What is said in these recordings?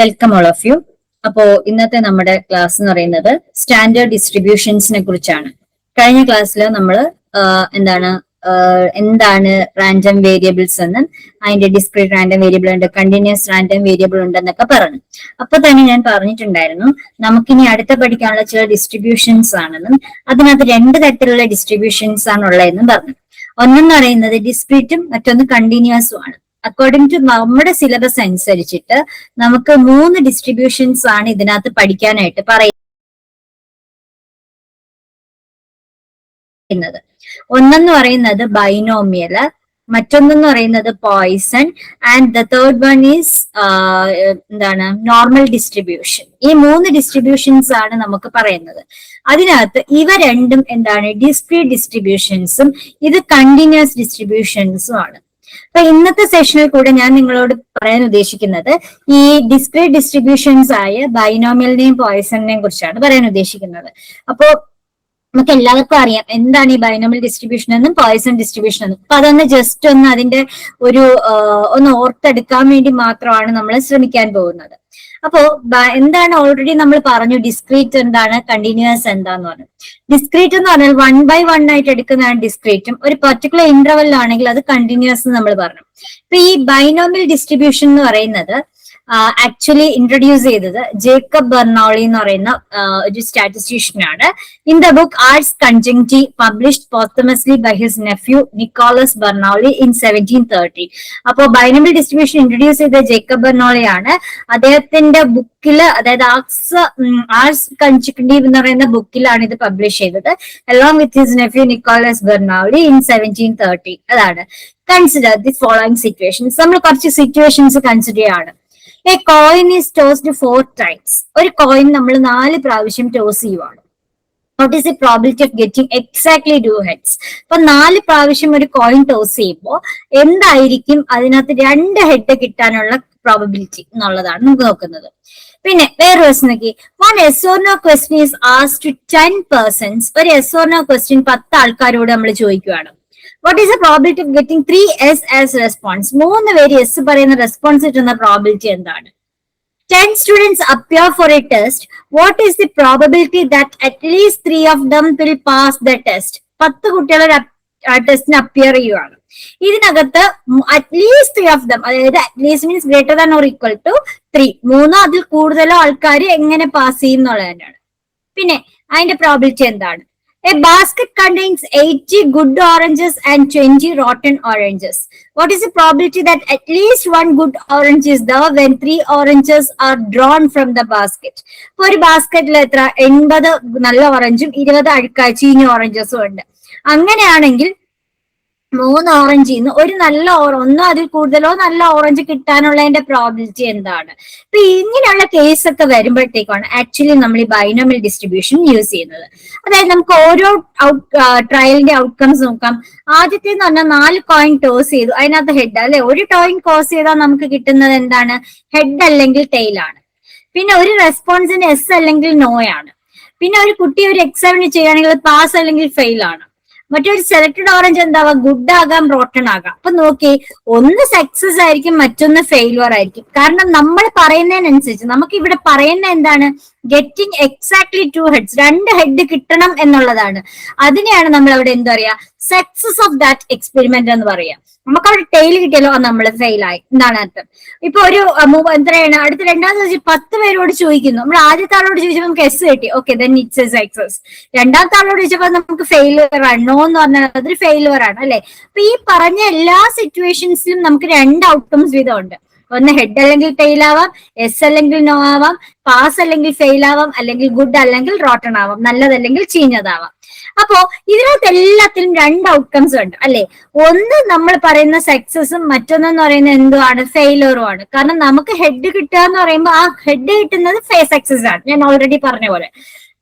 Welcome all of U. അപ്പോ ഇന്നത്തെ നമ്മുടെ ക്ലാസ് എന്ന് പറയുന്നത് സ്റ്റാൻഡേർഡ് ഡിസ്ട്രിബ്യൂഷൻസിനെ കുറിച്ചാണ്. കഴിഞ്ഞ ക്ലാസ്സിൽ നമ്മൾ എന്താണ് റാൻഡം വേരിയബിൾസ് എന്നും അതിന്റെ ഡിസ്ക്രീറ്റ് റാൻഡം വേരിയബിൾ ഉണ്ട്, കണ്ടിന്യൂസ് റാൻഡം വേരിയബിൾ ഉണ്ട് എന്നൊക്കെ പറഞ്ഞു. അപ്പൊ തന്നെ ഞാൻ പറഞ്ഞിട്ടുണ്ടായിരുന്നു നമുക്കിനി അടുത്ത പഠിക്കാനുള്ള ചില ഡിസ്ട്രിബ്യൂഷൻസ് ആണെന്നും അതിനകത്ത് രണ്ട് തരത്തിലുള്ള ഡിസ്ട്രിബ്യൂഷൻസ് ആണ് ഉള്ളതെന്നും പറഞ്ഞു. ഒന്നെന്ന് പറയുന്നത് ഡിസ്ക്രീറ്റും മറ്റൊന്ന് കണ്ടിന്യൂസും ആണ്. അക്കോർഡിംഗ് ടു നമ്മുടെ സിലബസ് അനുസരിച്ചിട്ട് നമുക്ക് 3 ഡിസ്ട്രിബ്യൂഷൻസ് ആണ് ഇതിനകത്ത് പഠിക്കാനായിട്ട് പറയുന്നത്. ഒന്നെന്ന് പറയുന്നത് ബൈനോമിയൽ, മറ്റൊന്നെന്ന് പറയുന്നത് Poisson and the third one is normal distribution. ഈ 3 ഡിസ്ട്രിബ്യൂഷൻസ് ആണ് നമുക്ക് പറയുന്നത്. അതിനകത്ത് ഇവ രണ്ടും ഡിസ്ക്രീറ്റ് ഡിസ്ട്രിബ്യൂഷൻസും ഇത് കണ്ടിന്യൂസ് ഡിസ്ട്രിബ്യൂഷൻസും ആണ്. അപ്പൊ ഇന്നത്തെ സെഷനിൽ കൂടെ ഞാൻ നിങ്ങളോട് പറയാൻ ഉദ്ദേശിക്കുന്നത് ഈ ഡിസ്ക്രീറ്റ് ഡിസ്ട്രിബ്യൂഷൻസ് ആയ ബൈനോമിയലിനെയും പോയിസണിനെയും കുറിച്ചാണ് പറയാൻ ഉദ്ദേശിക്കുന്നത്. അപ്പോ നമുക്ക് എല്ലാവർക്കും അറിയാം എന്താണ് ഈ ബൈനോമിയൽ ഡിസ്ട്രിബ്യൂഷൻ എന്നും പോയിസൺ ഡിസ്ട്രിബ്യൂഷൻ എന്നും. അപ്പൊ അതൊന്ന് ജസ്റ്റ് ഒന്ന് അതിന്റെ ഒന്ന് ഓർത്തെടുക്കാൻ വേണ്ടി മാത്രമാണ് നമ്മൾ ശ്രമിക്കാൻ പോകുന്നത്. അപ്പോ എന്താണ് ഓൾറെഡി നമ്മൾ പറഞ്ഞു, ഡിസ്ക്രീറ്റ് എന്താണ്, കണ്ടിന്യൂസ് എന്താന്ന് പറഞ്ഞു. ഡിസ്ക്രീറ്റ് എന്ന് പറഞ്ഞാൽ 1 by 1 ആയിട്ട് എടുക്കുന്നതാണ് ഡിസ്ക്രീറ്റും, ഒരു പെർട്ടിക്കുലർ ഇന്റർവെല്ലാണെങ്കിൽ അത് കണ്ടിന്യൂസ് എന്ന് നമ്മൾ പറഞ്ഞു. ഇപ്പൊ ഈ ബൈനോമിയൽ ഡിസ്ട്രിബ്യൂഷൻ എന്ന് പറയുന്നത് ആക്ച്വലി ഇൻട്രൊഡ്യൂസ് ചെയ്തത് ജേക്കബ് ബെർണോളി എന്ന് പറയുന്ന ഒരു സ്റ്റാറ്റിസ്റ്റീഷ്യൻ ആണ്. In the book Ars Conjectandi published posthumously by his nephew Nicholas Bernoulli in 1730. അപ്പോ ബൈനോമിയൽ ഡിസ്ട്രിബ്യൂഷൻ ഇൻട്രൊഡ്യൂസ് ചെയ്ത ജേക്കബ് ബെർണോളി ആണ്. അദ്ദേഹത്തിന്റെ ബുക്കില്, അതായത് ആർട്സ് കൺജങ്ക്റ്റീവ് എന്ന് പറയുന്ന ബുക്കിലാണ് ഇത് പബ്ലിഷ് ചെയ്തത്, along with his nephew Nicholas Bernoulli in 1730. അതാണ്. Consider the following situations. നമ്മൾ കുറച്ച് സിറ്റുവേഷൻസ് കൺസിഡർ ചെയ്യാണ്. A coin is tossed 4 times. ഒരു കോയിൻ നമ്മൾ 4 പ്രാവശ്യം ടോസ് ചെയ്യുവാണ്. What is the probability of getting exactly 2 heads? അപ്പൊ 4 പ്രാവശ്യം ഒരു കോയിൻ ടോസ് ചെയ്യുമ്പോൾ എന്തായിരിക്കും അതിനകത്ത് 2 ഹെഡ് കിട്ടാനുള്ള പ്രോബിലിറ്റി എന്നുള്ളതാണ് നമുക്ക് നോക്കുന്നത്. പിന്നെ വേറെ ക്വസ്റ്റ്യൻ നോക്കി. One yes or no question is asked to 10 persons. ഒരു എസ് ഓർ നോ ക്വസ്റ്റ്യൻ 10 ആൾക്കാരോട് നമ്മൾ ചോദിക്കുകയാണ്. What is the probability of getting 3 yes as response? 3 പേര് യെസ് പറയുന്ന റെസ്പോൺസ് കിട്ടുന്ന പ്രോബിലിറ്റി എന്താണ്? 10 students appear for a test. What is the probability that at least 3 of them will pass the test? 10 കുട്ടികൾ ടെസ്റ്റിന് appear ചെയ്യുവാണ്. ഇതിനകത്ത് at least 3 of them, അതായത് at least means greater than or equal to 3, 3 അതിൽ കൂടുതലോ ആൾക്കാർ എങ്ങനെ പാസ് ചെയ്യുന്നുള്ളത് തന്നെയാണ്. പിന്നെ അതിന്റെ പ്രോബിലിറ്റി എന്താണ്? A basket contains 80 good oranges and 20 rotten oranges. What is the probability that at least 1 good orange is there when 3 oranges are drawn from the basket? ഒരു ബാസ്കറ്റിൽ എത്ര 80 നല്ല ഓറഞ്ചും 20 ചീഞ്ഞ ഓറഞ്ചസും ഉണ്ട്. അങ്ങനെയാണെങ്കിൽ 3 ഓറഞ്ചിൽ നിന്ന് ഒരു നല്ല ഒന്നോ അതിൽ കൂടുതലോ നല്ല ഓറഞ്ച് കിട്ടാനുള്ളതിന്റെ പ്രോബിലിറ്റി എന്താണ്? ഇപ്പൊ ഇങ്ങനെയുള്ള കേസ് ഒക്കെ വരുമ്പോഴത്തേക്കാണ് ആക്ച്വലി നമ്മൾ ഈ ബൈനോമിയൽ ഡിസ്ട്രിബ്യൂഷൻ യൂസ് ചെയ്യുന്നത്. അതായത് നമുക്ക് ഓരോ ട്രയലിന്റെ ഔട്ട്കംസ് നോക്കാം. ആദ്യത്തെ എന്ന് പറഞ്ഞാൽ 4 കോയിൻ ടോസ് ചെയ്തു, അതിനകത്ത് ഹെഡ് അല്ലെ. ഒരു കോയിൻ ടോസ് ചെയ്താൽ നമുക്ക് കിട്ടുന്നത് എന്താണ്? ഹെഡ് അല്ലെങ്കിൽ ടെയിൽ ആണ്. പിന്നെ ഒരു റെസ്പോൺസിന് എസ് അല്ലെങ്കിൽ നോ ആണ്. പിന്നെ ഒരു കുട്ടി ഒരു എക്സാമിന് ചെയ്യുകയാണെങ്കിൽ പാസ് അല്ലെങ്കിൽ ഫെയിൽ ആണ്. മറ്റൊരു സെലക്ടഡ് ഓറഞ്ച് എന്താവാം? ഗുഡ് ആകാം, റോട്ടൺ ആകാം. അപ്പൊ നോക്കി, ഒന്ന് സക്സസ് ആയിരിക്കും, മറ്റൊന്ന് ഫെയിലുവർ ആയിരിക്കും. കാരണം നമ്മൾ പറയുന്നതിനനുസരിച്ച് നമുക്ക് ഇവിടെ പറയുന്ന എന്താണ്? ഗെറ്റിംഗ് എക്സാക്ട്ലി 2 heads, 2 ഹെഡ് കിട്ടണം എന്നുള്ളതാണ്. അതിനെയാണ് നമ്മൾ അവിടെ എന്താ പറയാ? സക്സസ് ഓഫ് ദാറ്റ് എക്സ്പെരിമെന്റ് എന്ന് പറയാം. നമുക്ക് അവിടെ ടെയിൽ കിട്ടിയല്ലോ, നമ്മൾ ഫെയിൽ ആയി എന്താണ് അർത്ഥം? ഇപ്പൊ ഒരു എത്രയാണ് അടുത്ത രണ്ടാമത്തെ വെച്ച് 10 പേരോട് ചോദിക്കുന്നു. നമ്മൾ ആദ്യത്തെ ആളോട് ചോദിച്ചപ്പോൾ നമുക്ക് എസ് കിട്ടി, okay then it's A success. രണ്ടാമത്തെ ആളോട് ചോദിച്ചപ്പോൾ നമുക്ക് ഫെയിലുവർ ആണ്, നോ എന്ന് പറഞ്ഞാൽ അതൊരു ഫെയിലുവർ ആണ് അല്ലെ. അപ്പൊ ഈ പറഞ്ഞ എല്ലാ സിറ്റുവേഷൻസിലും നമുക്ക് 2 ഔട്ട്കംസ് വീതം ഉണ്ട്. ഒന്ന് ഹെഡ് അല്ലെങ്കിൽ ടെയിൽ ആവാം, എസ് അല്ലെങ്കിൽ നോ ആവാം, പാസ് അല്ലെങ്കിൽ ഫെയിൽ ആവാം, അല്ലെങ്കിൽ ഗുഡ് അല്ലെങ്കിൽ റോട്ടൺ ആവാം, നല്ലതല്ലെങ്കിൽ ചീഞ്ഞതാവാം. അപ്പോ ഇതിനകത്ത് എല്ലാത്തിലും 2 ഔട്ട്കംസ് ഉണ്ട് അല്ലെ. ഒന്ന് നമ്മൾ പറയുന്ന സക്സസും, മറ്റൊന്നെന്ന് പറയുന്നത് എന്തുമാണ്? ഫെയിലുവറും ആണ്. കാരണം നമുക്ക് ഹെഡ് കിട്ടുക എന്ന് പറയുമ്പോൾ ആ ഹെഡ് കിട്ടുന്നത് സക്സസ് ആണ്, ഞാൻ ഓൾറെഡി പറഞ്ഞ പോലെ.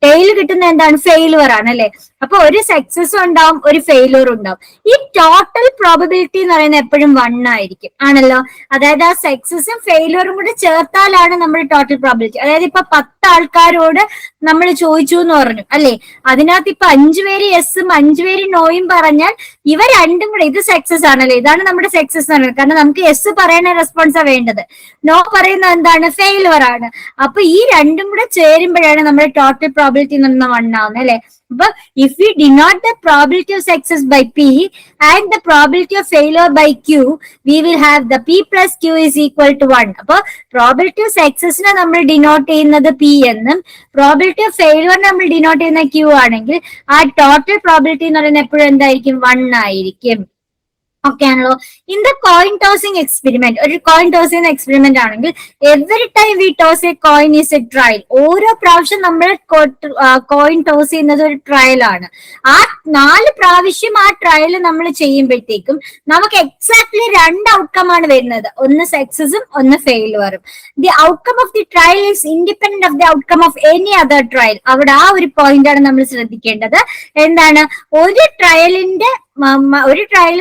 ടെയിൽ കിട്ടുന്ന എന്താണ്? ഫെയിലുവർ ആണ് അല്ലെ. അപ്പൊ ഒരു സക്സസ് ഉണ്ടാവും, ഒരു ഫെയിലിയർ ഉണ്ടാവും. ഈ ടോട്ടൽ പ്രോബബിലിറ്റി എന്ന് പറയുന്നത് എപ്പോഴും 1 ആയിരിക്കും, ആണല്ലോ. അതായത് ആ സക്സസും ഫെയിലിയറും കൂടെ ചേർത്താലാണ് നമ്മുടെ ടോട്ടൽ പ്രോബിലിറ്റി. അതായത് ഇപ്പൊ 10 ആൾക്കാരോട് നമ്മൾ ചോദിച്ചു എന്ന് പറഞ്ഞു അല്ലെ, അതിനകത്ത് ഇപ്പൊ 5 പേര് യെസും 5 പേര് നോയും പറഞ്ഞാൽ ഇവ രണ്ടും കൂടെ, ഇത് സക്സസ് ആണല്ലോ, ഇതാണ് നമ്മുടെ സക്സസ് എന്ന് പറയുന്നത്. കാരണം നമുക്ക് യെസ് പറയുന്ന റെസ്പോൺസാ വേണ്ടത്, നോ പറയുന്നത് എന്താണ്, ഫെയിലിയർ ആണ്. അപ്പൊ ഈ രണ്ടും കൂടെ ചേരുമ്പോഴാണ് നമ്മുടെ ടോട്ടൽ പ്രോബിലിറ്റി എന്ന് പറയുന്നത് 1 ആവുന്നത് അല്ലെ. അപ്പൊ if we denote the probability of success by P and the probability of failure by Q, we will have the P plus Q is equal to 1. അപ്പൊ പ്രോബിലിറ്റി ഓഫ് സക്സസിനെ നമ്മൾ ഡിനോട്ട് ചെയ്യുന്നത് P എന്നും probability of ഫെയിലിയറിനെ നമ്മൾ denote ചെയ്യുന്ന Q ആണെങ്കിൽ ആ total probability എന്ന് പറയുന്നത് എപ്പോഴും എന്തായിരിക്കും, 1 ആയിരിക്കും. ഓക്കെ ആണല്ലോ. In the coin tossing experiment, ഒരു കോയിൻ ടോസിംഗ് എക്സ്പെരിമെന്റ് ആണെങ്കിൽ every time we toss A coin is A trial. ഓരോ പ്രാവശ്യം നമ്മൾ കോയിൻ ടോസ് ചെയ്യുന്നത് ഒരു ട്രയൽ ആണ്. ആ 4 പ്രാവശ്യം ആ ട്രയൽ നമ്മൾ ചെയ്യുമ്പോഴത്തേക്കും നമുക്ക് എക്സാക്ട്ലി 2 ഔട്ട്കം ആണ് വരുന്നത്, ഒന്ന് സക്സസും ഒന്ന് ഫെയിലുവറും. The outcome of the trial is independent of the outcome of any other trial. അവിടെ ആ ഒരു പോയിന്റ് ആണ് നമ്മൾ ശ്രദ്ധിക്കേണ്ടത്. എന്താണ്, ഒരു ട്രയലും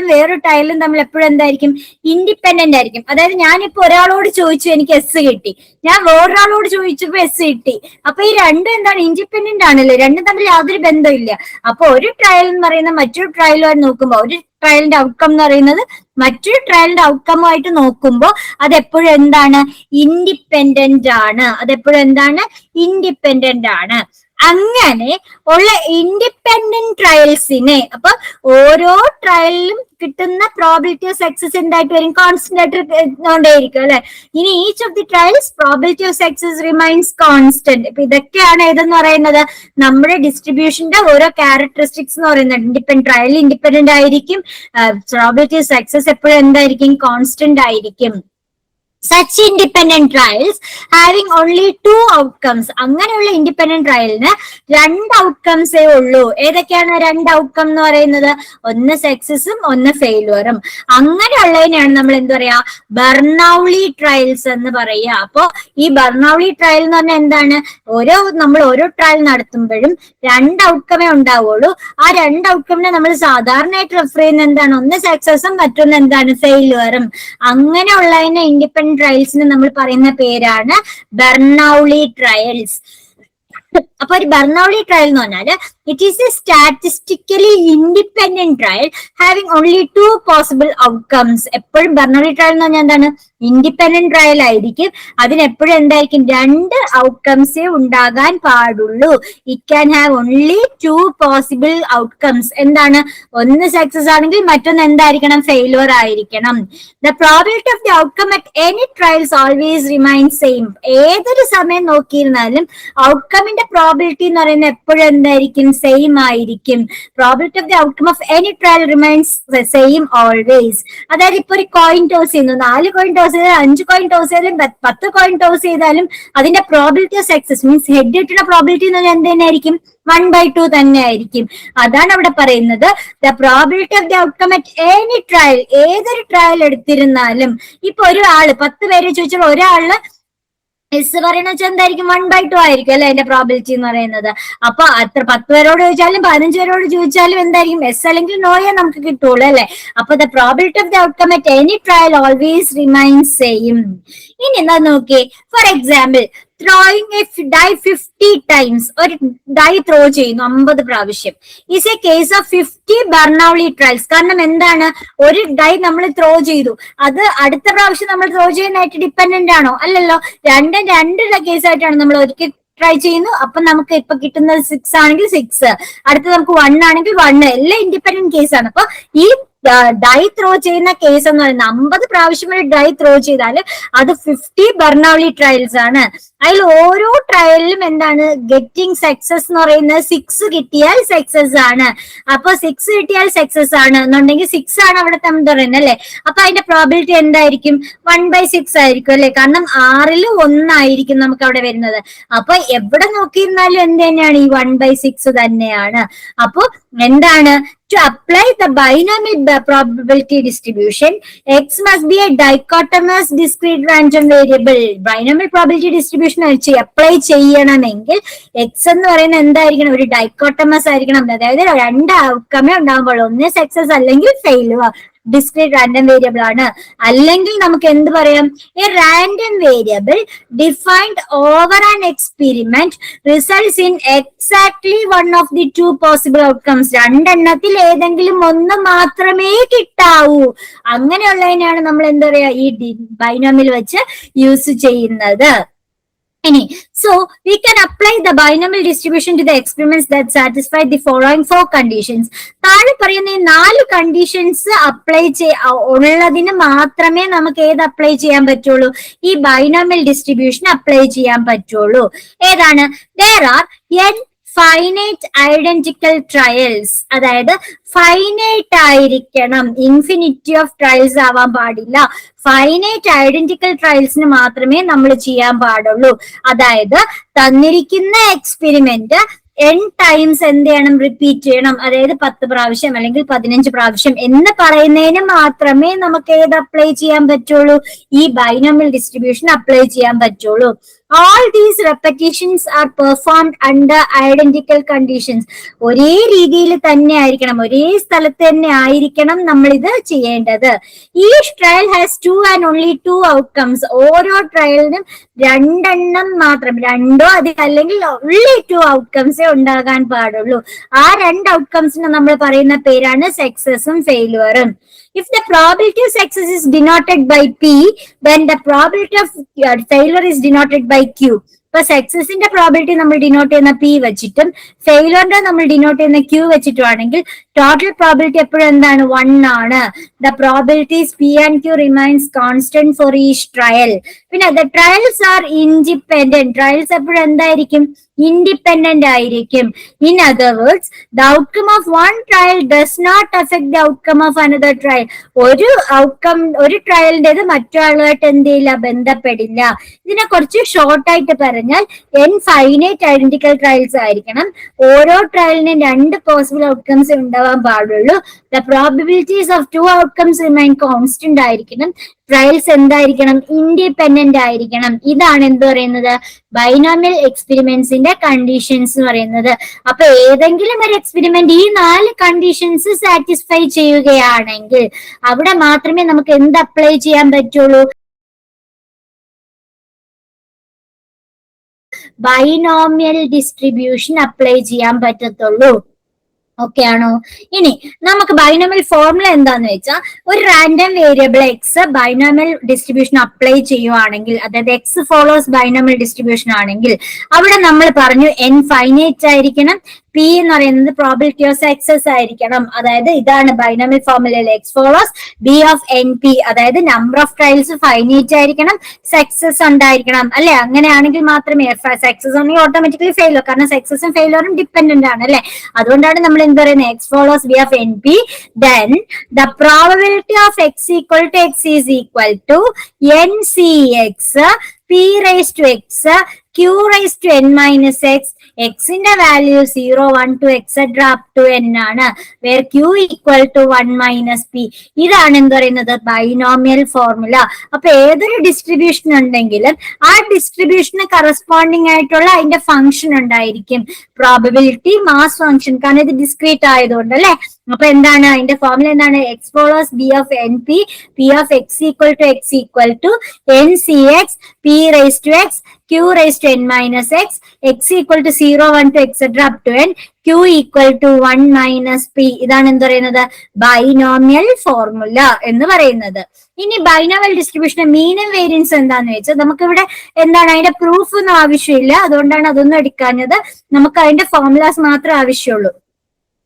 വേറൊരു ട്രയലും തമ്മിൽ എപ്പോഴും എന്തായിരിക്കും, ഇൻഡിപെൻഡന്റ് ആയിരിക്കും. അതായത് ഞാനിപ്പോ ഒരാളോട് ചോദിച്ചു എനിക്ക് എസ് കിട്ടി, ഞാൻ വേറൊരാളോട് ചോദിച്ചപ്പോ എസ് കിട്ടി. അപ്പൊ ഈ രണ്ടും എന്താണ്, ഇൻഡിപെൻഡന്റ് ആണല്ലോ, രണ്ടും തമ്മിൽ യാതൊരു ബന്ധമില്ല. അപ്പൊ ഒരു ട്രയൽ എന്ന് പറയുന്ന മറ്റൊരു ട്രയലുമായി നോക്കുമ്പോൾ, ഒരു ട്രയലിന്റെ ഔട്ട്കം എന്ന് പറയുന്നത് മറ്റൊരു ട്രയലിന്റെ ഔട്ട്കമായിട്ട് നോക്കുമ്പോൾ അതെപ്പോഴും എന്താണ്, ഇൻഡിപെൻഡന്റ് ആണ്. അതെപ്പോഴും എന്താണ്, ഇൻഡിപെൻഡന്റ് ആണ്. അങ്ങനെ ഉള്ള ഇൻഡിപെൻഡന്റ് ട്രയൽസിനെ, അപ്പൊ ഓരോ ട്രയലിലും കിട്ടുന്ന പ്രോബിലിറ്റി ഓഫ് സക്സസ് എന്തായിട്ട് വരും, കോൺസ്റ്റന്റ് ആയിട്ട് കൊണ്ടേയിരിക്കും അല്ലെ. ഇനി each of the trials probability of success remains constant. ഇപ്പൊ ഇതൊക്കെയാണ് ഏതെന്ന് പറയുന്നത്, നമ്മുടെ ഡിസ്ട്രിബ്യൂഷന്റെ ഓരോ ക്യാരക്ടറിസ്റ്റിക്സ് എന്ന് പറയുന്നത്. ട്രയൽ ഇൻഡിപെൻഡന്റ് ആയിരിക്കും, പ്രോബിലിറ്റി ഓഫ് സക്സസ് എപ്പോഴും എന്തായിരിക്കും, കോൺസ്റ്റന്റ് ആയിരിക്കും. Such independent trials having only 2 outcomes, അങ്ങനെയുള്ള ഇൻഡിപെൻഡന്റ് ട്രയലിന് 2 ഔട്ട്കംസേ ഉള്ളൂ. ഏതൊക്കെയാണ് 2 ഔട്ട്കം എന്ന് പറയുന്നത്, ഒന്ന് സക്സസും ഒന്ന് ഫെയിലുവറും. അങ്ങനെയുള്ളതിനെയാണ് നമ്മൾ എന്ത് പറയാ, ബെർണൌളി ട്രയൽസ് എന്ന് പറയുക. അപ്പോ ഈ ബെർണൌളി ട്രയൽ എന്ന് പറഞ്ഞാൽ എന്താണ്, നമ്മൾ ഓരോ ട്രയൽ നടത്തുമ്പോഴും 2 ഔട്ട്കമേ ഉണ്ടാവുള്ളൂ. ആ 2 ഔട്ട്കമിനെ നമ്മൾ സാധാരണയായിട്ട് റെഫർ ചെയ്യുന്ന എന്താണ്, ഒന്ന് സക്സസും മറ്റൊന്ന് എന്താണ്, ഫെയിലുവറും. അങ്ങനെയുള്ളതിനെ ഇൻഡിപെൻഡന്റ് ട്രയൽസിന് നമ്മൾ പറയുന്ന പേരാണ് ബെർണൌളി ട്രയൽസ്. അപ്പൊ ഒരു ബെർണൌളി ട്രയൽ എന്ന് പറഞ്ഞാല് it is A statistically independent trial having only 2 possible outcomes. എപ്പോഴും ബെർണൌളി ട്രയൽ എന്ന് പറഞ്ഞാൽ എന്താണ്, ഇൻഡിപെൻഡന്റ് ട്രയൽ ആയിരിക്കും. അതിനെപ്പോഴും എന്തായിരിക്കും, 2 ഔട്ട്കംസേ ഉണ്ടാകാൻ പാടുള്ളൂ. It can have only 2 possible outcomes. എന്താണ്, ഒന്ന് സക്സസ് ആണെങ്കിൽ മറ്റൊന്ന് എന്തായിരിക്കണം, ഫെയിലുവർ ആയിരിക്കണം. The probability of the outcome at any trials always remain same. ഏതൊരു സമയം നോക്കിയിരുന്നാലും ഔട്ട്കമിന്റെ പ്രോബിലിറ്റി എന്ന് പറയുന്നത് എപ്പോഴും എന്തായിരിക്കും, സെയിം ആയിരിക്കും. Probability of the outcome of any trial remains same always. അതായത് ഇപ്പൊ ഒരു കോയിൻ ടോസ് ചെയ്യുന്നു, 4 കോയിൻ ടോസ് ചെയ്താലും 5 കോയിൻ ടോസ് ചെയ്താലും 10 കോയിൻ ടോസ് ചെയ്താലും അതിന്റെ probability of success means head കിട്ടുന്ന പ്രോബിലിറ്റി എന്ന് പറഞ്ഞാൽ എന്ത് തന്നെയായിരിക്കും, 1/2 തന്നെ ആയിരിക്കും. അതാണ് അവിടെ പറയുന്നത്, the probability of the outcome at any trial. ഏതൊരു ട്രയൽ എടുത്തിരുന്നാലും ഇപ്പൊ ഒരാള് 10 പേരെ ചോദിച്ചാൽ ഒരാള് എസ് പറയണ വെച്ചാൽ എന്തായിരിക്കും, 1/2 ആയിരിക്കും അല്ലെ അതിന്റെ പ്രോബിലിറ്റി എന്ന് പറയുന്നത്. അപ്പൊ അത്ര 10 പേരോട് ചോദിച്ചാലും 15 പേരോട് ചോദിച്ചാലും എന്തായിരിക്കും, എസ് അല്ലെങ്കിൽ നോയെ നമുക്ക് കിട്ടുള്ളൂ അല്ലെ. അപ്പൊ the probability of the outcome at any trial always remains same. ഇനി എന്താ നോക്കിയേ, for example throwing a die 50 times. ഒരു ഡൈ ത്രോ ചെയ്യുന്നു 50 പ്രാവശ്യം. Is a case of 50 Bernoulli trials. കാരണം എന്താണ്, ഒരു ഡൈ നമ്മൾ ത്രോ ചെയ്തു, അത് അടുത്ത പ്രാവശ്യം നമ്മൾ ത്രോ ചെയ്യുന്നതായിട്ട് ഡിപ്പെൻഡന്റ് ആണോ, അല്ലല്ലോ. രണ്ട് കേസായിട്ടാണ്. നമ്മൾ ഒരിക്കൽ ട്രൈ ചെയ്യുന്നു, അപ്പൊ നമുക്ക് ഇപ്പൊ കിട്ടുന്നത് 6 ആണെങ്കിൽ 6, അടുത്ത് നമുക്ക് 1 ആണെങ്കിൽ 1, എല്ലാം ഇൻഡിപെൻഡന്റ് കേസാണ്. അപ്പൊ ഈ ഡൈ ത്രോ ചെയ്യുന്ന കേസ് എന്ന് പറയുന്നത് 50 പ്രാവശ്യം ഒരു ഡൈ ത്രോ ചെയ്താൽ അത് 50 ബെർണൌളി ട്രയൽസ് ആണ്. അതിൽ ഓരോ ട്രയലിലും എന്താണ്, ഗെറ്റിംഗ് സക്സസ് എന്ന് പറയുന്നത് 6 കിട്ടിയാൽ സക്സസ് ആണ്. അപ്പൊ 6 കിട്ടിയാൽ സക്സസ് ആണ് എന്നുണ്ടെങ്കിൽ 6 ആണ് അവിടെ നമ്മൾ പറയുന്നത് അല്ലെ. അപ്പൊ അതിന്റെ പ്രോബിലിറ്റി എന്തായിരിക്കും, 1/6 ആയിരിക്കും അല്ലെ. കാരണം 6ൽ 1 ആയിരിക്കും നമുക്ക് അവിടെ വരുന്നത്. അപ്പൊ എവിടെ നോക്കിയിരുന്നാലും എന്ത് തന്നെയാണ്, ഈ 1/6 തന്നെയാണ്. അപ്പൊ എന്താണ്, To apply the binomial probability distribution, x must be a dichotomous discrete random variable. Binomial probability distribution apply ചെയ്യണമെങ്കിൽ x എന്ന് പറയുന്നത് എന്തായിരിക്കണം? ഒരു ഡൈക്കോട്ടമസ് ആയിരിക്കണം. അതായത് രണ്ട് ഔട്ട്കമേ ഉണ്ടാകുമ്പോൾ ഒന്ന് സക്സസ് അല്ലെങ്കിൽ ഫെയിലുവർ. ഡിസ്ക്രീറ്റ് റാൻഡം വേരിയബിൾ ആണ്. അല്ലെങ്കിൽ നമുക്ക് എന്ത് പറയാം? A random variable defined over an experiment results in exactly one of the two possible outcomes. രണ്ടെണ്ണത്തിൽ ഏതെങ്കിലും ഒന്ന് മാത്രമേ കിട്ടാവൂ. അങ്ങനെയുള്ളതിനാണ് നമ്മൾ എന്താ പറയാ ഈ ബൈനോമിയൽ വെച്ച് യൂസ് ചെയ്യുന്നത്. So we can apply the binomial distribution to the experiments that satisfy the following 4 conditions. താഴെ പറയുന്ന ഈ 4 കണ്ടീഷൻസ് അപ്ലൈ ഉള്ളതിന് മാത്രമേ നമുക്ക് ഏത് അപ്ലൈ ചെയ്യാൻ പറ്റുള്ളൂ? ഈ ബൈനോമിയൽ ഡിസ്ട്രിബ്യൂഷൻ അപ്ലൈ ചെയ്യാൻ പറ്റുള്ളൂ. ഏതാണ്? there are n finite identical trials. അതായത് ഫൈനൈറ്റ് ആയിരിക്കണം, ഇൻഫിനിറ്റി ഓഫ് ട്രയൽസ് ആവാൻ പാടില്ല. ഫൈനൈറ്റ് ഐഡന്റിക്കൽ ട്രയൽസിന് മാത്രമേ നമ്മൾ ചെയ്യാൻ പാടുള്ളൂ. അതായത് തന്നിരിക്കുന്ന എക്സ്പെരിമെന്റ് n ടൈംസ് എന്ത് ചെയ്യണം? റിപ്പീറ്റ് ചെയ്യണം. അതായത് 10 പ്രാവശ്യം അല്ലെങ്കിൽ 15 പ്രാവശ്യം എന്ന് പറയുന്നതിന് മാത്രമേ നമുക്ക് ഏത് അപ്ലൈ ചെയ്യാൻ പറ്റുള്ളൂ? ഈ ബൈനോമിയൽ ഡിസ്ട്രിബ്യൂഷൻ അപ്ലൈ ചെയ്യാൻ പറ്റുള്ളൂ. All these repetitions are performed under identical conditions. ഒരേ രീതിയിൽ തന്നെ ആയിരിക്കണം, ഒരേ സ്ഥലത്ത് തന്നെ ആയിരിക്കണം നമ്മൾ ഇത് ചെയ്യേണ്ടത്. Each trial has 2 and only 2 outcomes. ഓരോ ട്രയലിനും രണ്ടെണ്ണം മാത്രം, രണ്ടോ അല്ലെങ്കിൽ only 2 outcomes ഉണ്ടാകാൻ പാടുള്ളൂ. ആ 2 ഔട്ട്കംസിന് നമ്മൾ പറയുന്ന പേരാണ് സക്സസും ഫെയിലുവറും. If the probability of success is denoted by P, then the probability of failure is denoted by Q. ഇപ്പൊ സക്സസിന്റെ പ്രോബിലിറ്റി നമ്മൾ ഡിനോട്ട് ചെയ്യുന്ന P വെച്ചിട്ടും ഫെയിലറിന്റെ നമ്മൾ ഡിനോട്ട് ചെയ്യുന്ന Q വെച്ചിട്ടുമാണെങ്കിൽ ടോട്ടൽ പ്രോബിലിറ്റി എപ്പോഴും എന്താണ്? 1 ആണ്. The probabilities P and Q remains constant for each trial. പിന്നെ the trials are independent. Trials എപ്പോഴും എന്തായിരിക്കും? ഇൻഡിപെൻഡന്റ് ആയിരിക്കും. In other words, the outcome of one trial does not affect the outcome of another trial. ഒരു ട്രയലിന്റേത് മറ്റൊരാളുമായിട്ട് എന്ത് ചെയ്യില്ല? ബന്ധപ്പെടില്ല. ഇതിനെ കുറച്ച് ഷോർട്ടായിട്ട് പറഞ്ഞാൽ n ഫൈനൈറ്റ് ഐഡന്റിക്കൽ ട്രയൽസ് ആയിരിക്കണം. ഓരോ ട്രയലിനും 2 പോസിബിൾ ഔട്ട്കംസ് ഉണ്ടാവാൻ പാടുള്ളൂ. The probabilities of 2 outcomes remain constant ആയിരിക്കണം. ട്രയൽസ് എന്തായിരിക്കണം? ഇൻഡിപെൻഡന്റ് ആയിരിക്കണം. ഇതാണ് എന്ത് പറയുന്നത്? ബൈനോമിയൽ എക്സ്പെരിമെന്റ്സിന്റെ കണ്ടീഷൻസ് എന്ന് പറയുന്നത്. അപ്പൊ ഏതെങ്കിലും ഒരു എക്സ്പെരിമെന്റ് ഈ 4 കണ്ടീഷൻസ് സാറ്റിസ്ഫൈ ചെയ്യുകയാണെങ്കിൽ അവിടെ മാത്രമേ നമുക്ക് എന്ത് അപ്ലൈ ചെയ്യാൻ പറ്റുള്ളൂ? ബൈനോമിയൽ ഡിസ്ട്രിബ്യൂഷൻ അപ്ലൈ ചെയ്യാൻ പറ്റത്തുള്ളൂ. ഓക്കെ ആണോ? ഇനി നമുക്ക് ബൈനോമിയൽ ഫോർമുല എന്താന്ന് വെച്ചാൽ, ഒരു random variable X binomial distribution apply ചെയ്യുവാണെങ്കിൽ, അതായത് എക്സ് ഫോളോസ് ബൈനോമിയൽ ഡിസ്ട്രിബ്യൂഷൻ ആണെങ്കിൽ അവിടെ നമ്മൾ പറഞ്ഞു n ഫൈനൈറ്റ് ആയിരിക്കണം. P എന്ന് പറയുന്നത് പ്രോബിലിറ്റി ഓഫ് സക്സസ് ആയിരിക്കണം. അതായത് ഇതാണ് ബൈനോമിയൽ ഫോർമുലയിൽ X follows B of NP. അതായത് നമ്പർ ഓഫ് ട്രയൽസ് ഫൈനൈറ്റ് ആയിരിക്കണം, സക്സസ് ഉണ്ടായിരിക്കണം അല്ലെ? അങ്ങനെയാണെങ്കിൽ മാത്രമേ സക്സസ് ഉണ്ടെങ്കിൽ ഓട്ടോമാറ്റിക്കലി ഫെയിലർ, കാരണം സക്സസും ഫെയിലറും ഡിപ്പെൻഡന്റ് ആണ് അല്ലെ? അതുകൊണ്ടാണ് നമ്മൾ എന്ത് പറയുന്നത്? X follows B of NP. Then the probability of x equal to x is equal to NCX P raised to x Q raised to n minus x. എക്സിന്റെ value 0, 1 to etc up to n ആണ്. Where Q equal to 1 minus P. ഇതാണ് എന്ത് പറയുന്നത്? Binomial formula. അപ്പൊ ഏതൊരു distribution ഉണ്ടെങ്കിലും ആ ഡിസ്ട്രിബ്യൂഷന് corresponding ആയിട്ടുള്ള അതിന്റെ ഫംഗ്ഷൻ ഉണ്ടായിരിക്കും. പ്രോബബിലിറ്റി, മാസ് ഫംഗ്ഷൻ, കാരണം ഇത് ഡിസ്ക്രീറ്റ് ആയതുകൊണ്ട് അല്ലെ? അപ്പൊ എന്താണ് അതിന്റെ ഫോർമുല? എന്താണ്? X follows B of NP, P of x equal to NCX P raise to x Q raised to n minus x, x equal to 0, 1 to etc up to n, Q equal to 1 minus P. ഇതാണ് എന്ത് പറയുന്നത്? Binomial formula എന്ന് പറയുന്നത്. ഇനി binomial distribution മീനും variance എന്താന്ന് വെച്ചാൽ നമുക്ക് ഇവിടെ എന്താണ് അതിന്റെ പ്രൂഫ് ഒന്നും ആവശ്യമില്ല. അതുകൊണ്ടാണ് അതൊന്നും എടുക്കാഞ്ഞത്. നമുക്ക് അതിന്റെ ഫോർമുലാസ് മാത്രമേ ആവശ്യമുള്ളൂ.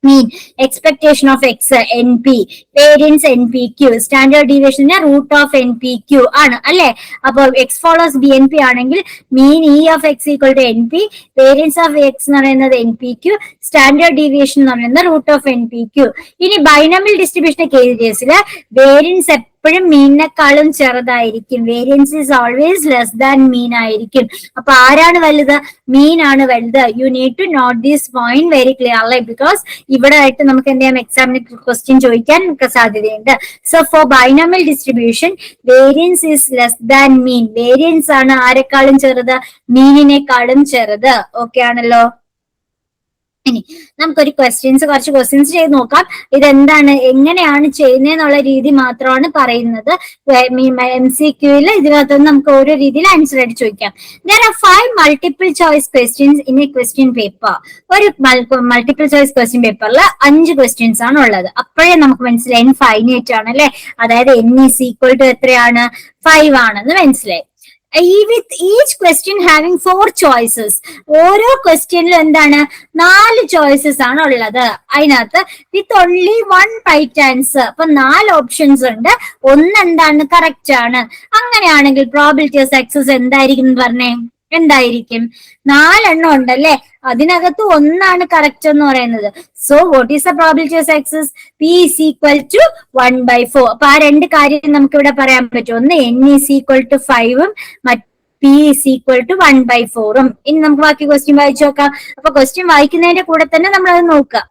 mean expectation of x NP, variance NPQ, standard deviation root of NPQ ആണ് അല്ലെ? അപ്പൊ x follows BNP ആണെങ്കിൽ mean E of x equal to NP, variance of x എന്ന് പറയുന്നത് NPQ, standard deviation എന്ന് പറയുന്നത് root of NPQ. ഇനി binomial ഡിസ്ട്രിബ്യൂഷന്റെ കേസിൽ വേരിയൻസ് എപ്പോഴും മീനിനെക്കാളും ചെറുതായിരിക്കും. Variance is always less than മീൻ ആയിരിക്കും. അപ്പൊ ആരാണ് വലുത്? മീൻ ആണ് വലുത്. You need to not this point very clearly, because ഇവിടെ ആയിട്ട് നമുക്ക് എന്ത് ചെയ്യാം, എക്സാമിന് ക്വസ്റ്റ്യൻ ചോദിക്കാൻ സാധ്യതയുണ്ട്. So four binomial distribution variance is less than mean. Variance ആണ് ആരെക്കാളും ചെറുത്? മീനിനെക്കാളും ചെറുത്. ഓക്കെ ആണല്ലോ. ഇനി നമുക്കൊരു കുറച്ച് ക്വസ്റ്റ്യൻസ് ചെയ്ത് നോക്കാം. ഇതെന്താണ്, എങ്ങനെയാണ് ചെയ്യുന്നതെന്നുള്ള രീതി മാത്രമാണ് പറയുന്നത്. MCQയിൽ ഇതിനകത്തുനിന്ന് നമുക്ക് ഓരോ രീതിയിൽ ആൻസർ ആയിട്ട് ചോദിക്കാം. There are 5 multiple choice questions in a question paper. ഒരു മൾട്ടിപ്പിൾ ചോയ്സ് ക്വസ്റ്റ്യൻ പേപ്പറിൽ 5 ക്വസ്റ്റ്യൻസ് ആണ് ഉള്ളത്. അപ്പോഴേ നമുക്ക് മനസ്സിലായി ഇൻഫൈനൈറ്റ് ആണ് അല്ലെ, അതായത് n is equal to എത്രയാണ്, 5 ആണെന്ന് മനസ്സിലായി. With each question having 4 choices. ഓരോ ക്വസ്റ്റ്യനിലും എന്താണ്, 4 ചോയ്സസ് ആണ് ഉള്ളത്. അതിനകത്ത് വിത്ത് ഓൺലി 1 റൈറ്റ് ആൻസർ. അപ്പൊ 4 ഓപ്ഷൻസ് ഉണ്ട്, ഒന്ന് എന്താണ്, കറക്റ്റ് ആണ്. അങ്ങനെയാണെങ്കിൽ പ്രോബിലിറ്റി ഓഫ് സക്സസ് എന്തായിരിക്കും എന്ന് പറഞ്ഞേ, എന്തായിരിക്കും? 4 ഉണ്ടല്ലേ, അതിനകത്ത് ഒന്നാണ് കറക്റ്റ് എന്ന് പറയുന്നത്. So what is the probability of success? P is equal to 1/4. അപ്പൊ ആ 2 കാര്യം നമുക്ക് ഇവിടെ പറയാൻ പറ്റും. ഒന്ന് n is equal to 5 P is equal to 1/4. ഇനി നമുക്ക് ബാക്കി ക്വസ്റ്റ്യൻ വായിച്ചു നോക്കാം. അപ്പൊ ക്വസ്റ്റ്യൻ വായിക്കുന്നതിന്റെ കൂടെ തന്നെ നമ്മൾ അത് നോക്കുക.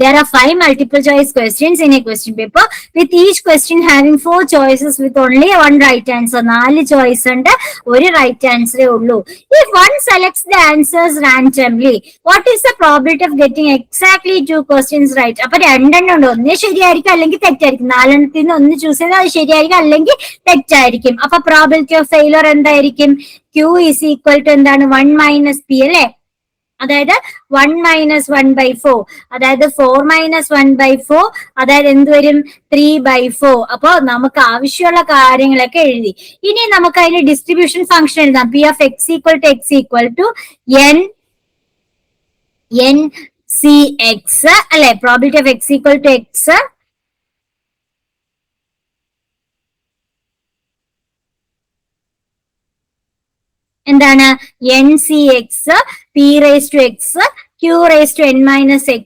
There are 5 multiple choice questions in a question paper, with each question having 4 choices with only 1 right answer. 4 choice ഉണ്ട്, ഒരു right answer ഉള്ളൂ. If one selects the answers randomly, what is the probability of getting exactly 2 questions right? അപ്പൊ 2 ഉണ്ട്, ഒന്ന് ശരിയായിരിക്കും അല്ലെങ്കിൽ തെറ്റായിരിക്കും. 4 ഒന്ന് choose ചെയ്താൽ അത് ശരിയായിരിക്കും അല്ലെങ്കിൽ തെറ്റായിരിക്കും. അപ്പൊ പ്രോബിലിറ്റി ഓഫ് ഫെയിലർ എന്തായിരിക്കും? Q is equal to എന്താണ്, 1 minus P അല്ലെ, അതായത് 1 minus 1/4, അതായത് 4 minus 1/4, അതായത് എന്ത് വരും, 3/4. അപ്പൊ നമുക്ക് ആവശ്യമുള്ള കാര്യങ്ങളൊക്കെ എഴുതി. ഇനി നമുക്ക് അതിന്റെ ഡിസ്ട്രിബ്യൂഷൻ ഫംഗ്ഷൻ എഴുതാം. P of x equal to n c x അല്ലെ, probability of x equal to x എന്താണ്, NCX P raised to x Q raised to n minus x,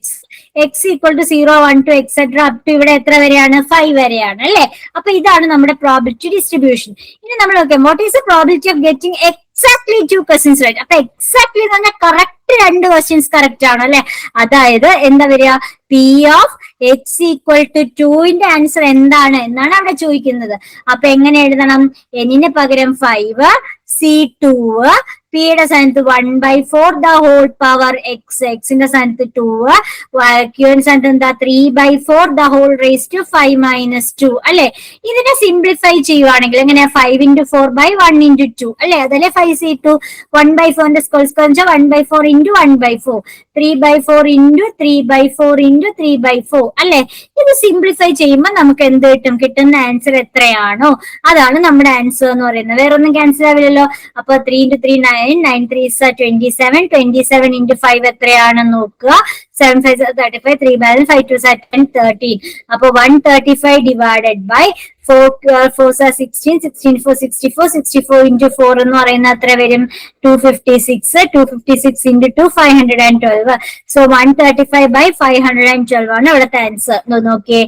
x equal to 0, 1 to etc. up to ഇവിടെ എത്ര വരെയാണ്, 5 വരെയാണ് അല്ലെ. അപ്പൊ ഇതാണ് നമ്മുടെ പ്രോബിലിറ്റി ഡിസ്ട്രിബ്യൂഷൻ. ഇനി നമ്മൾ നോക്കാം, what is the probability of getting exactly 2 questions right? അപ്പൊ എക്സാക്ട്ലി എന്ന് പറഞ്ഞാൽ കറക്റ്റ് 2 questions കറക്റ്റ് ആണ് അല്ലെ. അതായത് എന്താ വരിക, P of x equal to 2ന്റെ ആൻസർ എന്താണ് എന്നാണ് അവിടെ ചോദിക്കുന്നത്. അപ്പൊ എങ്ങനെ എഴുതണം, n പകരം 5, C2, P യുടെ സ്ഥാനത്ത് 1/4 ദ ഹോൾ പവർ x, ന്റെ സ്ഥാനത്ത് 2, Q ന്റെ സ്ഥാനത്ത് എന്താ, 3/4 the whole raise to 5 minus 2 അല്ലെ. ഇതിനെ സിംപ്ലിഫൈ ചെയ്യുവാണെങ്കിൽ എങ്ങനെയാ, 5 into 4/1 into 2 അല്ലെ, അതല്ലേ 5C2. 1/4ന്റെ square square 1/4 into 1/4, 3/4 into 3/4 into 3/4 അല്ലെ. ഇത് സിംപ്ലിഫൈ ചെയ്യുമ്പോൾ നമുക്ക് എന്ത് കിട്ടും, കിട്ടുന്ന ആൻസർ എത്രയാണോ അതാണ് നമ്മുടെ ആൻസർ എന്ന് പറയുന്നത്. വേറെ ഒന്നും ക്യാൻസൽ ആവില്ലല്ലോ. അപ്പൊ 3 into 3 9, 9 3s 27, 27 into 5 എത്രയാണെന്ന് നോക്കുക. 7 5 35, 3 balance 5 2 10 13. അപ്പൊ 135 divided by 4 4 16, 16 4 64, 64 into 4 എന്ന് പറയുന്ന എത്ര വരും, 256, 256 into 2 512. സോ 135 by 512 ആണ് ഇവിടുത്തെ ആൻസർ. നോക്കിയേ,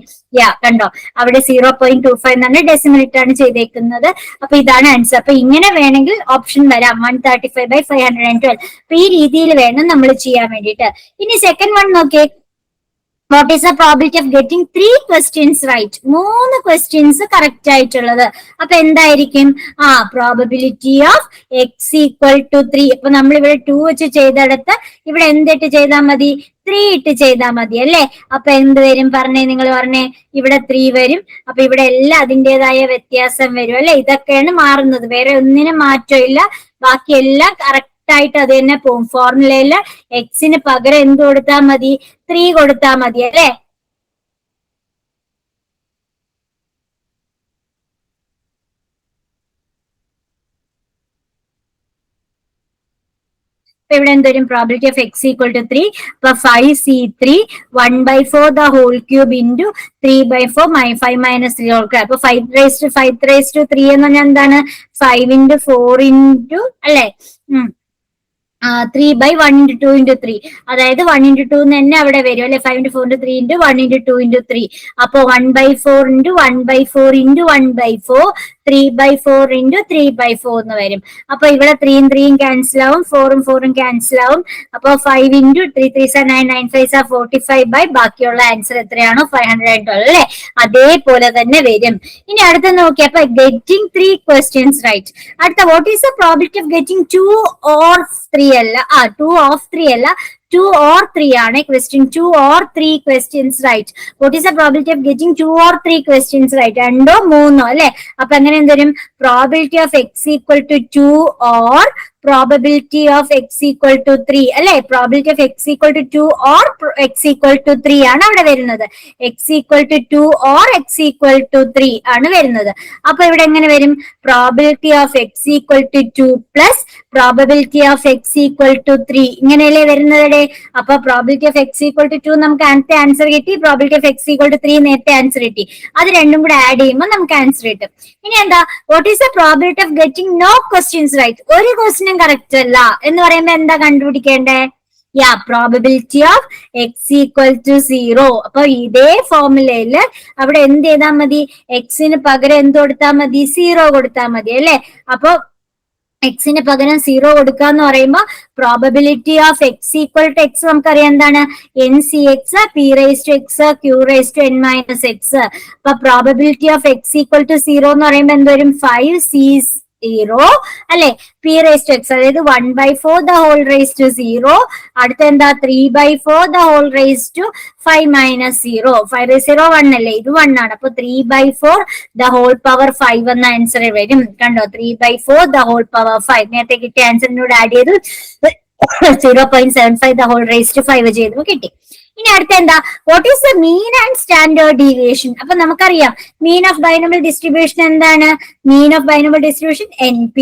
കണ്ടോ, അവിടെ 0.25 എന്നാണ് ഡെസിമൽ ആണ് ചെയ്തേക്കുന്നത്. അപ്പൊ ഇതാണ് ആൻസർ. അപ്പൊ ഇങ്ങനെ വേണമെങ്കിൽ ഓപ്ഷൻ വരാം, 135 by 512. അപ്പൊ ഈ രീതിയിൽ വേണം നമ്മൾ ചെയ്യാൻ വേണ്ടിയിട്ട്. ഇനി സെക്കൻഡ് വൺ നോക്കിയേ, what is the probability of getting 3 questions right? 3 questions correct ആയിട്ടുള്ളത്. അപ്പൊ എന്തായിരിക്കും, probability of x equal to 3. അപ്പൊ നമ്മൾ ഇവിടെ 2 വെച്ച് ചെയ്തെടുത്ത് ഇവിടെ എന്തിട്ട് ചെയ്താൽ മതി, 3 ഇട്ട് ചെയ്താൽ മതി അല്ലെ. അപ്പൊ എന്ത് വരും പറഞ്ഞേ, നിങ്ങൾ പറഞ്ഞേ, ഇവിടെ 3 വരും. അപ്പൊ ഇവിടെ എല്ലാം അതിൻ്റെതായ വ്യത്യാസം വരും അല്ലെ. ഇതൊക്കെയാണ് മാറുന്നത്, വേറെ ഒന്നിനും മാറ്റമില്ല, ബാക്കി എല്ലാം കറക്റ്റ് ആയിട്ട് അത് തന്നെ പോകും. ഫോർമുലയില് എക്സിന് പകരം എന്ത് കൊടുത്താൽ മതി, 3 കൊടുത്താൽ മതി അല്ലെ. ഇവിടെ എന്തോരും, probability of x equal to 3. അപ്പൊ 5C3 1/4 the whole cube into 3/4 5 minus 3 whole cube. അപ്പൊ 5 raised to 3 എന്ന് പറഞ്ഞാൽ എന്താണ്, 5 into 4 into അല്ലെ, 3 by 1 into 2 into 3. അതായത് 1 into 2 തന്നെ അവിടെ വരും അല്ലെ. 5 into 4 into 3 into 1 into 2 into 3. അപ്പൊ 1 by 4 into 1 by 4 into 1 by 4 3 by 4 into 3 by 4 എന്ന് വരും. അപ്പൊ ഇവിടെ 3 3 ക്യാൻസൽ ആവും, 4 4 ക്യാൻസൽ ആവും. അപ്പൊ 5 into 3 3 9 9 5 45 by ബാക്കിയുള്ള ആൻസർ എത്രയാണോ 512 അല്ലെ, അതേപോലെ തന്നെ വരും. ഇനി അടുത്ത നോക്കിയാൽ അപ്പൊ ഗെറ്റിംഗ് 3 questions right. അടുത്ത what is the probability of getting 2 or 3 അല്ല, 2 of 3 അല്ല, 2 or 3 ആണ് question. 2 or 3 questions right. What is the probability of getting 2 or 3 questions right? രണ്ടോ മൂന്നോ അല്ലെ. അപ്പൊ അങ്ങനെ എന്തരും probability of X equal to 2 or probability of x equal to 3 അല്ലെ. probability of x equal to 2 or x equal to 3 ആണ് അവിടെ വരുന്നത്. x equal to 2 or x equal to 3 ആണ് വരുന്നത്. അപ്പൊ ഇവിടെ എങ്ങനെ വരും? probability of x equal to 2 plus probability of x equal to 3 ഇങ്ങനെയല്ലേ വരുന്നത്. അപ്പൊ probability of x equal to 2 നമുക്ക് നേരത്തെ ആൻസർ കിട്ടി, probability of x equal to 3 നേരത്തെ ആൻസർ കിട്ടി. അത് രണ്ടും കൂടെ ആഡ് ചെയ്യുമ്പോൾ നമുക്ക് ആൻസർ കിട്ടും. ഇനി എന്താ what is the probability of getting no questions right? ഒരു ക്വസ്റ്റ്യനും കറക്റ്റ് അല്ല എന്ന് പറയുമ്പോ എന്താ കണ്ടുപിടിക്കേണ്ടേ? Probability of X equal to 0. അപ്പൊ ഇതേ ഫോർമുലയില് അവിടെ എന്ത് ചെയ്താൽ മതി? എക്സിന് പകരം എന്ത് കൊടുത്താൽ മതി? 0 കൊടുത്താൽ മതി അല്ലെ. അപ്പൊ എക്സിന് പകരം 0 കൊടുക്കാന്ന് പറയുമ്പോ probability of X equal to X നമുക്കറിയാം എന്താണ്? N C X P raise to X Q raise to N minus X. അപ്പൊ probability of X equal to 0 എന്ന് പറയുമ്പോ എന്ത് വരും? 5c0 അല്ലെ. പി റൈസ് ടു എക്സ് അതായത് 1/4 ദ ഹോൾ റൈസ് ടു 0. അടുത്ത എന്താ? 3/4 the whole raise to 5 minus 0. 5 raise 0 1 അല്ലേ, ഇത് 1 ആണ്. അപ്പൊ 3/4 ദ ഹോൾ പവർ 5 എന്ന ആൻസർ വരും. കണ്ടോ? 3/4 ദ ഹോൾ പവർ 5 നേരത്തെ കിട്ടിയ ആൻസറിനോട് ആഡ് ചെയ്ത് 0.75 ദ ഹോൾ റൈസ് ടു 5 ചെയ്തു കിട്ടി. ഇനി അടുത്ത എന്താ? What is the mean and standard deviation? അപ്പൊ നമുക്കറിയാം മീൻ ഓഫ് ബൈനോമിയൽ ഡിസ്ട്രിബ്യൂഷൻ എന്താണ്? Mean of binomial distribution NP.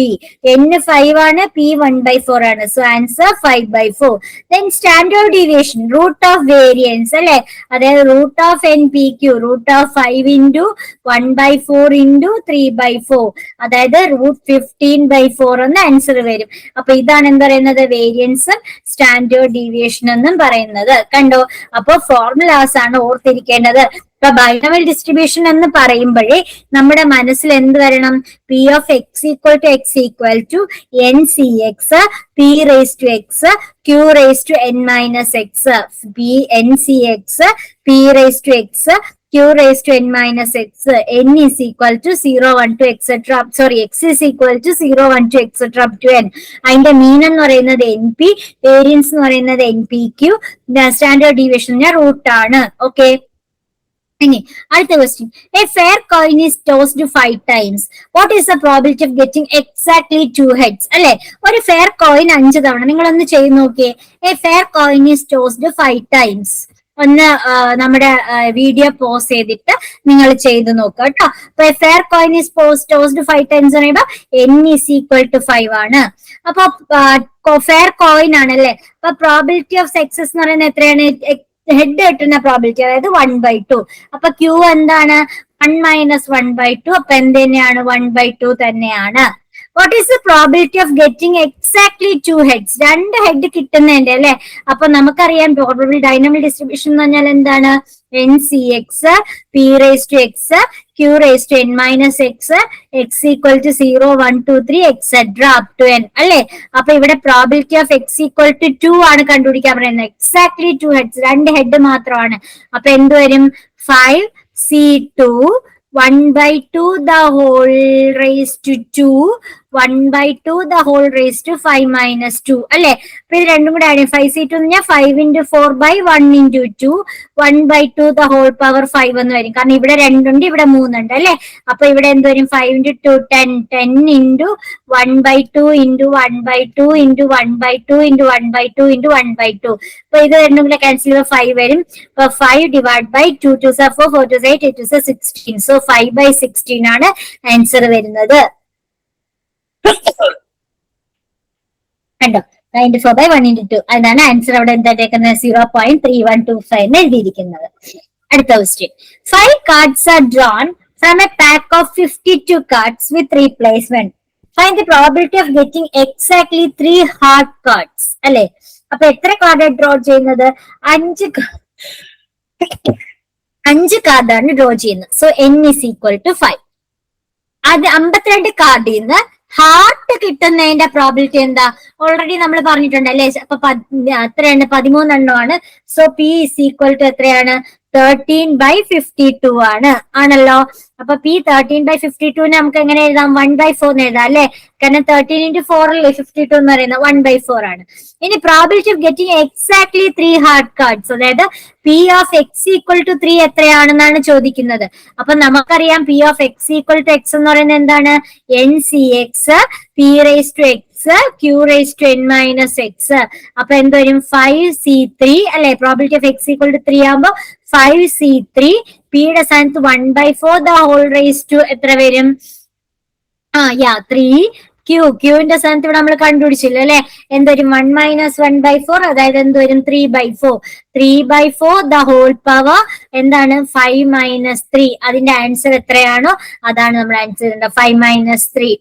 N 5 ആണ്, P 1/4 ആണ്. So answer 5/4. Then standard deviation root of variance അല്ലെ. അതായത് root of NPQ root of 5 into 1/4 into 3/4 അതായത് root 15/4 എന്ന answer വരും. അപ്പൊ ഇതാണ് എന്താ പറയുന്നത്? വേരിയൻസും സ്റ്റാൻഡേർഡ് ഡീവിയേഷൻ എന്നും പറയുന്നത്. കണ്ടോ? അപ്പൊ ഫോർമുലാസ് ആണ് ഓർത്തിരിക്കേണ്ടത്. ഇപ്പൊ ബൈനോമിയൽ ഡിസ്ട്രിബ്യൂഷൻ എന്ന് പറയുമ്പോഴേ നമ്മുടെ മനസ്സിൽ എന്ത് വരണം? P of X equal to X equal to N C X P raise to X Q raise to N minus X. P N C X P raise to X q raised to n minus x. n is equal to 0 1 to etc. Sorry, x is equal to 0 1 to etc. up to n. അതിന്റെ മീൻ എന്ന് പറയുന്നത് NP, variance എന്ന് പറയുന്നത് NPQ, standard deviation root ആണ്. Okay. ഇനി അടുത്ത question. A fair coin is tossed 5 times. What is the probability of getting exactly 2 heads? അല്ലെ. ഒരു ഫെയർ കോയിൻ 5 തവണ നിങ്ങളൊന്ന് ചെയ്ത് നോക്കിയേ. A fair coin is tossed 5 times. ഒന്ന് നമ്മുടെ വീഡിയോ പോസ് ചെയ്തിട്ട് നിങ്ങൾ ചെയ്ത് നോക്കുക കേട്ടോ. അപ്പൊ fair coin is tossed 5 times എന്ന് പറയുമ്പോ n is equal to 5 ആണ്. അപ്പൊ ഫെയർ കോയിൻ ആണല്ലേ. അപ്പൊ പ്രോബിലിറ്റി ഓഫ് സക്സസ് എന്ന് പറയുന്നത് എത്രയാണ്? ഹെഡ് കിട്ടുന്ന പ്രോബിലിറ്റി അതായത് 1/2. അപ്പൊ ക്യൂ എന്താണ്? 1 minus 1/2. അപ്പൊ എന്ത് തന്നെയാണ്? 1/2 തന്നെയാണ്. What is the probability of getting exactly 2 heads? 2 head കിട്ടുന്നതിന്റെ അല്ലെ. അപ്പൊ നമുക്കറിയാം പ്രോബബിൾ ഡൈനാമിക് ഡിസ്ട്രിബ്യൂഷൻ എന്ന് പറഞ്ഞാൽ എന്താണ്? N C X P raise to X Q raise to N minus X X equal to 0 1 2 3 etcetera up to n അല്ലെ. അപ്പൊ ഇവിടെ probability of X equal to 2 ആണ് കണ്ടുപിടിക്കാൻ പറയുന്നത്. എക്സാക്ട്ലി 2 heads, 2 ഹെഡ് മാത്രമാണ്. അപ്പൊ എന്ത് വരും? 5c2 1/2 the whole raised to 2 1/2 the whole raised to 5 minus 2 അല്ലെ. അപ്പൊ ഇത് രണ്ടും കൂടെ ആഡ് 5c2 എന്ന് പറഞ്ഞാൽ 5 into 4/1 into 2 1/2 the whole power 5 എന്ന് വരും. കാരണം ഇവിടെ 2 ഉണ്ട്, ഇവിടെ 3 ഉണ്ട് അല്ലെ. അപ്പൊ ഇവിടെ എന്ത് വരും? 5 into 2 10 10 into 1/2 into 1/2 into 1/2 into 1/2 into 1/2. അപ്പൊ ഇത് രണ്ടും കൂടെ ക്യാൻസൽ ചെയ്യുമ്പോൾ 5 വരും. അപ്പൊ 5 divided by 2 2 4 4 2 8 8 2 16. സോ 5/16 ആണ് ആൻസർ വരുന്നത്. കണ്ടോ? 94/1 into 2 അതാണ് ആൻസർ. അവിടെ എന്തായിട്ടേക്കുന്നത്? 0.3125 എന്ന് എഴുതിയിരിക്കുന്നത്. അടുത്ത question. 5 cards are drawn from a pack of 52 cards with replacement. Find the probability of getting exactly 3 heart cards അല്ലെ. അപ്പൊ എത്ര കാർഡ് ഡ്രോ ചെയ്യുന്നത്? 5 കാർഡാണ് ഡ്രോ ചെയ്യുന്നത്. So n is equal to 5. അത് 52 കാർഡിൽ നിന്ന് ഹാർട്ട് കിട്ടുന്നതിന്റെ പ്രോബിലിറ്റി എന്താ? ഓൾറെഡി നമ്മൾ പറഞ്ഞിട്ടുണ്ട് അല്ലെ. അപ്പൊ എത്രയാണ്? 13 എണ്ണമാണ്. So P is equal to എത്രയാണ്? 13/52 ആണല്ലോ. അപ്പൊ പി 13/52 നമുക്ക് എങ്ങനെ എഴുതാം? 1/4 എഴുതാം അല്ലെ. കാരണം 13 into 4 അല്ലേ 52 എന്ന് പറയുന്നത്. 1/4 ആണ്. ഇനി probability of getting exactly 3 heart cards, അതായത് P of X equal to 3 എത്രയാണെന്നാണ് ചോദിക്കുന്നത്. അപ്പൊ നമുക്കറിയാം P of X equal to X എന്ന് പറയുന്നത് എന്താണ്? N C X P raise to X Q raise to N minus X. അപ്പൊ എന്തുവരും? 5c3 അല്ലെ. Probability of X equal to 3 ആകുമ്പോൾ 5c3 പിയുടെ സ്ഥാനത്ത് 1/4 ദ ഹോൾ റേസ് ടു എത്ര വരും? 3 ക്യൂവിന്റെ സ്ഥാനത്ത് ഇവിടെ നമ്മൾ കണ്ടുപിടിച്ചില്ല അല്ലെ. എന്തൊരു 1 മൈനസ് 1/4, അതായത് എന്തുവരും? 3/4. 3/4 ദ ഹോൾ പവർ എന്താണ്? 5 മൈനസ് 3. അതിന്റെ ആൻസർ എത്രയാണോ അതാണ് നമ്മൾ ആൻസർ ചെയ്യേണ്ടത്. 5 - 3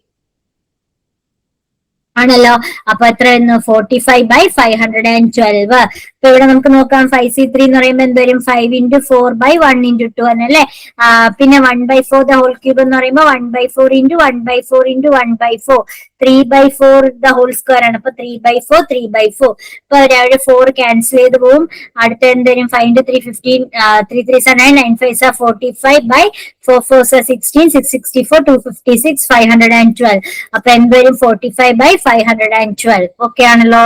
ആണല്ലോ. അപ്പൊ എത്ര വരുന്നു? 45/512. അപ്പൊ ഇവിടെ നമുക്ക് നോക്കാം. 5c3 എന്ന് പറയുമ്പോൾ എന്തുവരും? 5 into 4/1 into 2 അല്ലേ. പിന്നെ 1/4 ദ ഹോൾ ക്യൂബ് എന്ന് പറയുമ്പോൾ 1/4 into 1/4 into 1/4 3/4 the whole square ആണ്. അപ്പൊ 3/4 3/4. ഇപ്പൊ രാവിലെ 4 ക്യാൻസൽ ചെയ്ത് പോവും. അടുത്ത എന്തുവരും? 5 into 3 15, 3 3s are 9, 9 5s are 45/4 4s are 16, 6 64, 256, 512. അപ്പൊ എന്തുവരും? 45/512. ഓക്കെ ആണല്ലോ.